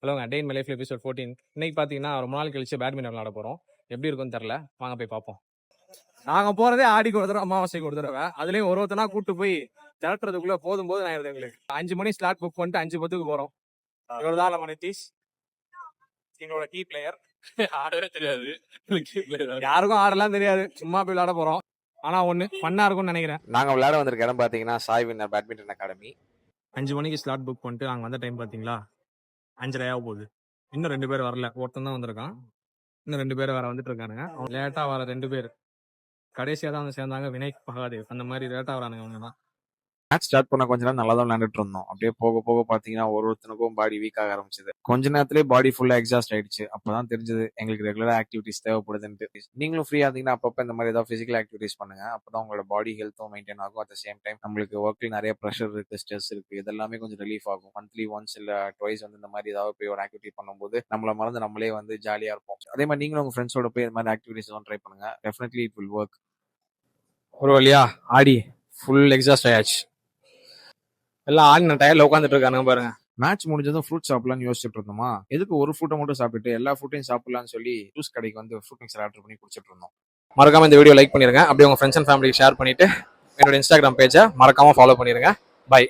ஹலோங்க, day in my life episode 14. இன்னைக்கு பார்த்தீங்கன்னா ரொம்ப நாள் கழிச்சு பேட்மிண்டன் விளாட போகிறோம். எப்படி இருக்கும்னு தெரில, வாங்க போய் பார்ப்போம். நாங்கள் போகிறதே ஆடிக்கு ஒரு தடவை, அமாவாசைக்கு ஒரு தடவை. அதுலேயும் ஒருத்தனா கூப்பிட்டு போய் திரட்டுறதுக்குள்ளே போதும் ஆயிடுது எங்களுக்கு. 5 மணி ஸ்லாட் புக் பண்ணிட்டு 5:10 போகிறோம். இவர் தான் நம்ம நிதிஷ், எங்களோட கீ பிளேயர். ஆடவே தெரியாது, யாருக்கும் ஆடலாம் தெரியாது, சும்மா போய் விளாட போகிறோம். ஆனால் ஒன்று ஃபன்னாக இருக்கும்னு நினைக்கிறேன். நாங்கள் விளையாட வந்திருக்க இடம் பார்த்தீங்கன்னா சாய் வின்னர் பேட்மிண்டன் அகாடமி. 5 மணிக்கு ஸ்லாட் புக் பண்ணிட்டு நாங்கள் வந்த டைம் பார்த்தீங்களா 5:30 போகுது. இன்னும் 2 பேர் வரல, ஒருத்தன் தான் வந்திருக்கான். இன்னும் 2 பேர் வேற வந்துட்டு இருக்கானுங்க. அவங்க லேட்டா வர 2 பேர் கடைசியா தான் வந்து சேர்ந்தாங்க. வினய், மகாதேவ், அந்த மாதிரி லேட்டா வரானுங்க அவங்க தான். மேட்ச் ஸ்டார்ட் பண்ண கொஞ்ச நேரம் நல்லா தான் விளையாண்டுட்டு இருந்தோம். அப்படியே போக போக பாத்தீங்கன்னா ஒருத்தனுக்கும் பாடி வீக் ஆக ஆரம்பிச்சது. கொஞ்ச நேரத்திலேயே பாடி ஃபுல்லா எக்ஸாஸ்ட் ஆயிடுச்சு. அப்பதான் தெரிஞ்சது எங்களுக்கு ரெகுலரா ஆக்டிவிட்டிஸ் தேவைப்படுதுன்ட்டு. நீங்களும் ஃப்ரீயா இருந்தீங்கன்னா அப்பப்ப இந்த மாதிரி ஏதாவது பிசிக்கல் ஆக்டிவிட்டிஸ் பண்ணுங்க. அப்பதான் உங்களோட பாடி ஹெல்த்தும் மெயின்டைன் ஆகும். அட் த சேம் டைம் நம்மளுக்கு ஒர்க்ல நிறைய ப்ரெஷர் இருக்கு, ஸ்ட்ரெஸ் இருக்கு, இதெல்லாமே கொஞ்சம் ரிலீஃப் ஆகும். மந்த்லி ஒன்ஸ் இல்ல ட்வைஸ் வந்து இந்த மாதிரி ஏதாவது போய் ஒரு ஆக்டிவிட்டி பண்ணும்போது நம்மள மறந்து நம்மளே வந்து ஜாலியா இருப்போம். அதே மாதிரி நீங்களும் உங்க ஃப்ரெண்ட்ஸோட போய் இந்த மாதிரி ஆக்டிவிட்டிஸ் எல்லாம் ட்ரை பண்ணுங்க. Definitely it will work. ஒரு வழியா ஆடி ஃபுல் எக்ஸாஸ்ட் ஆயாச்சு. எல்லாம் ஆடி நான் டயர்ல உட்காந்துட்டு இருக்கானுங்க பாருங்க. மேட்ச் முடிஞ்சதும் ஃப்ரூட் சாப்பிடலாம்னு யோசிச்சுட்டு இருந்தோமா, எதுக்கு ஒரு ஃப்ரூட்டை மட்டும் சாப்பிட்டு எல்லா ஃப்ரூட்டையும் சாப்பிடலாம்னு சொல்லி ஜூஸ் கடைக்கு வந்து ஃப்ரூட் மிக்சர் ஆர்டர் பண்ணி குடிச்சிட்டு இருந்தோம். மறக்காம இந்த வீடியோ லைக் பண்ணிருங்க. அப்படியே உங்க ஃப்ரெண்ட்ஸ் அண்ட் ஃபேமிலிக்கு ஷேர் பண்ணிட்டு என்னோட இன்ஸ்டாகிராம் பேஜை மறக்காம ஃபாலோ பண்ணிருங்க. பை.